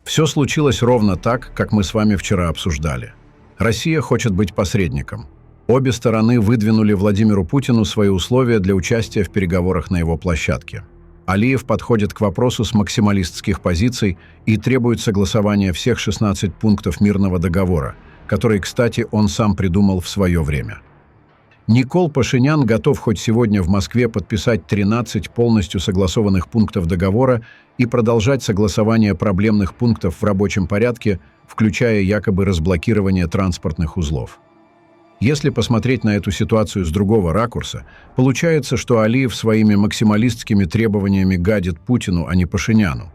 Все случилось ровно так, как мы с вами вчера обсуждали. Россия хочет быть посредником. Обе стороны выдвинули Владимиру Путину свои условия для участия в переговорах на его площадке. Алиев подходит к вопросу с максималистских позиций и требует согласования всех 16 пунктов мирного договора, который, кстати, он сам придумал в свое время. Никол Пашинян готов хоть сегодня в Москве подписать 13 полностью согласованных пунктов договора и продолжать согласование проблемных пунктов в рабочем порядке, включая якобы разблокирование транспортных узлов. Если посмотреть на эту ситуацию с другого ракурса, получается, что Алиев своими максималистскими требованиями гадит Путину, а не Пашиняну.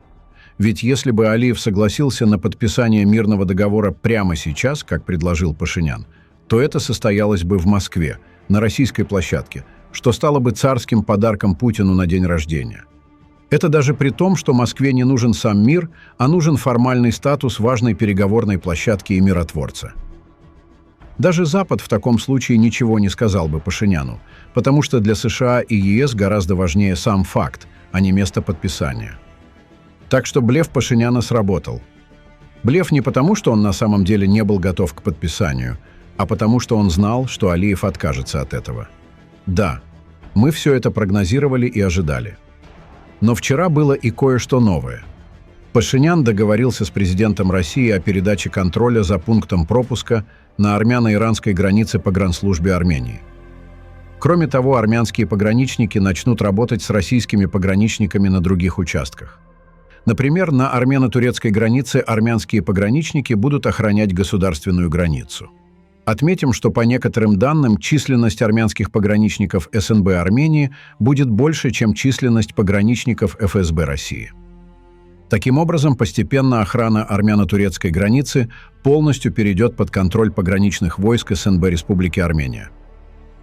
Ведь если бы Алиев согласился на подписание мирного договора прямо сейчас, как предложил Пашинян, то это состоялось бы в Москве, на российской площадке, что стало бы царским подарком Путину на день рождения. Это даже при том, что Москве не нужен сам мир, а нужен формальный статус важной переговорной площадки и миротворца. Даже Запад в таком случае ничего не сказал бы Пашиняну, потому что для США и ЕС гораздо важнее сам факт, а не место подписания. Так что блеф Пашиняна сработал. Блеф не потому, что он на самом деле не был готов к подписанию, а потому что он знал, что Алиев откажется от этого. Да, мы все это прогнозировали и ожидали. Но вчера было и кое-что новое. Пашинян договорился с президентом России о передаче контроля за пунктом пропуска на армяно-иранской границе погранслужбе Армении. Кроме того, армянские пограничники начнут работать с российскими пограничниками на других участках. Например, на армяно-турецкой границе армянские пограничники будут охранять государственную границу. Отметим, что по некоторым данным численность армянских пограничников СНБ Армении будет больше, чем численность пограничников ФСБ России. Таким образом, постепенно охрана армяно-турецкой границы полностью перейдет под контроль пограничных войск СНБ Республики Армения.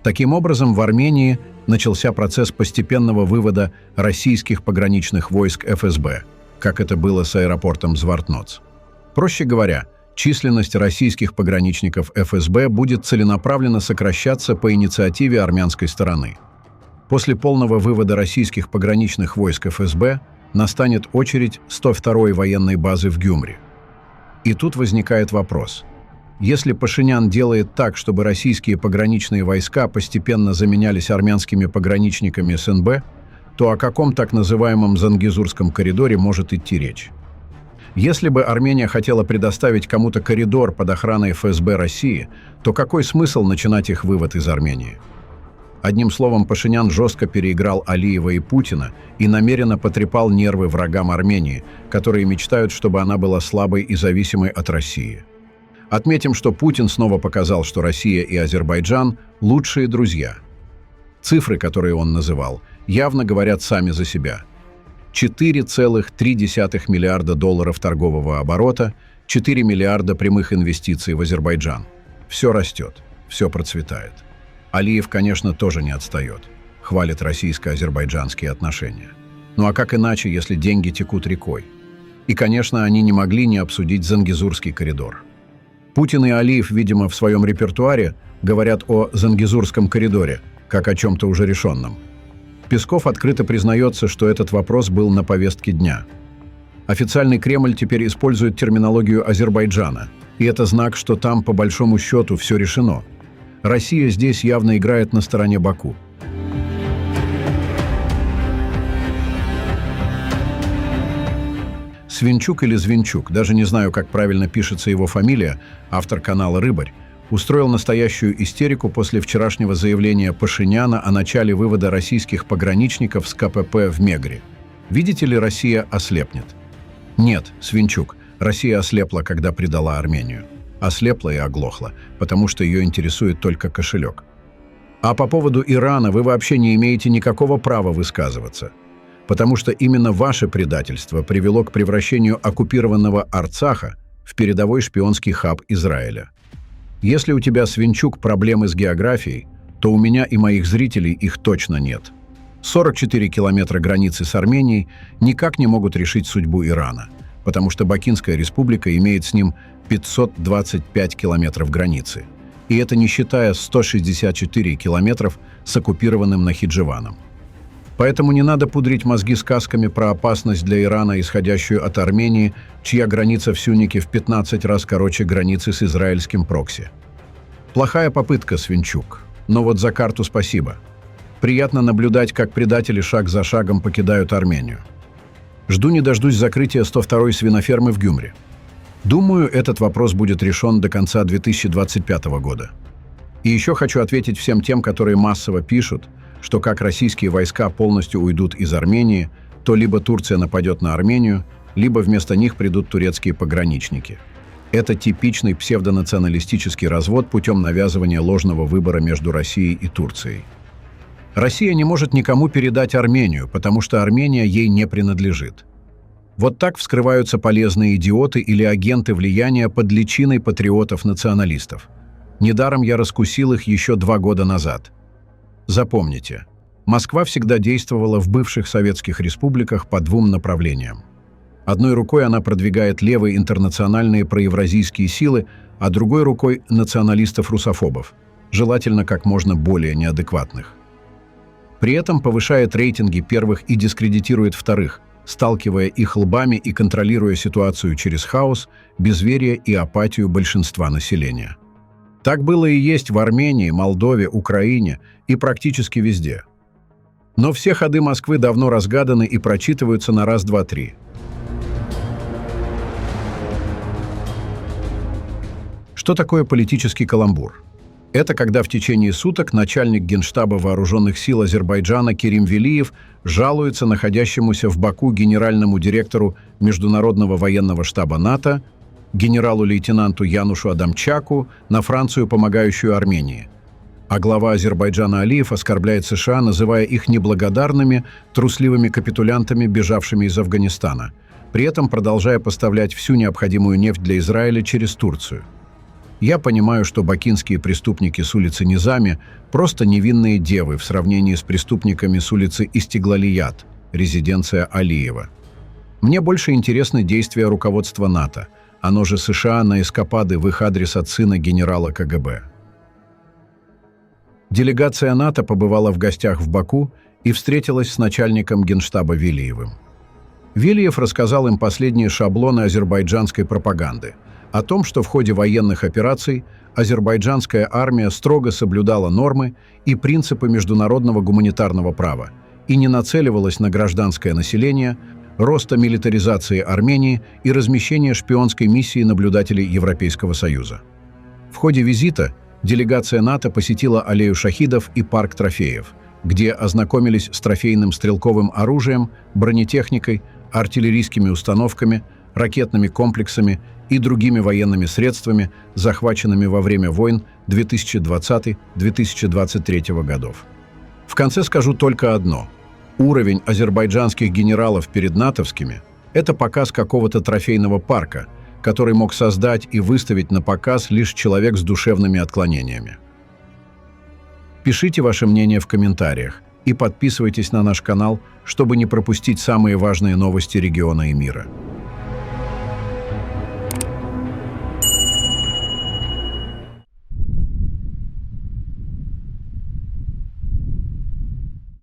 Таким образом, в Армении начался процесс постепенного вывода российских пограничных войск ФСБ, как это было с аэропортом Звартноц. Проще говоря, численность российских пограничников ФСБ будет целенаправленно сокращаться по инициативе армянской стороны. После полного вывода российских пограничных войск ФСБ настанет очередь 102-й военной базы в Гюмри. И тут возникает вопрос. Если Пашинян делает так, чтобы российские пограничные войска постепенно заменялись армянскими пограничниками СНБ, то о каком так называемом Зангезурском коридоре может идти речь? Если бы Армения хотела предоставить кому-то коридор под охраной ФСБ России, то какой смысл начинать их вывод из Армении? Одним словом, Пашинян жестко переиграл Алиева и Путина и намеренно потрепал нервы врагам Армении, которые мечтают, чтобы она была слабой и зависимой от России. Отметим, что Путин снова показал, что Россия и Азербайджан – лучшие друзья. Цифры, которые он называл, явно говорят сами за себя. 4,3 миллиарда долларов торгового оборота, 4 миллиарда прямых инвестиций в Азербайджан. Все растет, все процветает. Алиев, конечно, тоже не отстает. Хвалит российско-азербайджанские отношения. Ну а как иначе, если деньги текут рекой? И, конечно, они не могли не обсудить Зангезурский коридор. Путин и Алиев, видимо, в своем репертуаре говорят о Зангезурском коридоре, как о чем-то уже решенном. Песков открыто признается, что этот вопрос был на повестке дня. Официальный Кремль теперь использует терминологию Азербайджана, и это знак, что там, по большому счету, все решено. Россия здесь явно играет на стороне Баку. Свинчук или Звинчук, даже не знаю, как правильно пишется его фамилия, автор канала «Рыбарь», устроил настоящую истерику после вчерашнего заявления Пашиняна о начале вывода российских пограничников с КПП в Мегре. Видите ли, Россия ослепнет? Нет, Свинчук, Россия ослепла, когда предала Армению. Ослепла и оглохла, потому что ее интересует только кошелек. А по поводу Ирана вы вообще не имеете никакого права высказываться, потому что именно ваше предательство привело к превращению оккупированного Арцаха в передовой шпионский хаб Израиля. Если у тебя, Свинчук, проблемы с географией, то у меня и моих зрителей их точно нет. 44 километра границы с Арменией никак не могут решить судьбу Ирана, потому что Бакинская республика имеет с ним 525 километров границы, и это не считая 164 километров с оккупированным Нахидживаном. Поэтому не надо пудрить мозги сказками про опасность для Ирана, исходящую от Армении, чья граница в Сюнике в 15 раз короче границы с израильским прокси. Плохая попытка, Свинчук, но вот за карту спасибо. Приятно наблюдать, как предатели шаг за шагом покидают Армению. Жду не дождусь закрытия 102-й свинофермы в Гюмре. Думаю, этот вопрос будет решен до конца 2025 года. И еще хочу ответить всем тем, которые массово пишут, что как российские войска полностью уйдут из Армении, то либо Турция нападет на Армению, либо вместо них придут турецкие пограничники. Это типичный псевдонационалистический развод путем навязывания ложного выбора между Россией и Турцией. Россия не может никому передать Армению, потому что Армения ей не принадлежит. Вот так вскрываются полезные идиоты или агенты влияния под личиной патриотов-националистов. Недаром я раскусил их еще 2 года назад. Запомните, Москва всегда действовала в бывших советских республиках по 2 направлениям. Одной рукой она продвигает левые интернациональные проевразийские силы, а другой рукой националистов-русофобов, желательно как можно более неадекватных. При этом повышает рейтинги первых и дискредитирует вторых, сталкивая их лбами и контролируя ситуацию через хаос, безверие и апатию большинства населения. Так было и есть в Армении, Молдове, Украине и практически везде. Но все ходы Москвы давно разгаданы и прочитываются на раз, два, три. Что такое политический каламбур? Это когда в течение суток начальник Генштаба Вооруженных сил Азербайджана Керим Велиев жалуется находящемуся в Баку генеральному директору Международного военного штаба НАТО, генералу-лейтенанту Янушу Адамчаку, на Францию, помогающую Армении. А глава Азербайджана Алиев оскорбляет США, называя их неблагодарными, трусливыми капитулянтами, бежавшими из Афганистана, при этом продолжая поставлять всю необходимую нефть для Израиля через Турцию. Я понимаю, что бакинские преступники с улицы Низами просто невинные девы в сравнении с преступниками с улицы Истиглалият, резиденция Алиева. Мне больше интересны действия руководства НАТО, оно же США, на эскапады в их адрес от сына генерала КГБ. Делегация НАТО побывала в гостях в Баку и встретилась с начальником Генштаба Велиевым. Велиев рассказал им последние шаблоны азербайджанской пропаганды о том, что в ходе военных операций азербайджанская армия строго соблюдала нормы и принципы международного гуманитарного права и не нацеливалась на гражданское население, роста милитаризации Армении и размещения шпионской миссии наблюдателей Европейского Союза. В ходе визита делегация НАТО посетила аллею шахидов и парк трофеев, где ознакомились с трофейным стрелковым оружием, бронетехникой, артиллерийскими установками, ракетными комплексами и другими военными средствами, захваченными во время войн 2020-2023 годов. В конце скажу только одно. Уровень азербайджанских генералов перед натовскими – это показ какого-то трофейного парка, который мог создать и выставить на показ лишь человек с душевными отклонениями. Пишите ваше мнение в комментариях и подписывайтесь на наш канал, чтобы не пропустить самые важные новости региона и мира.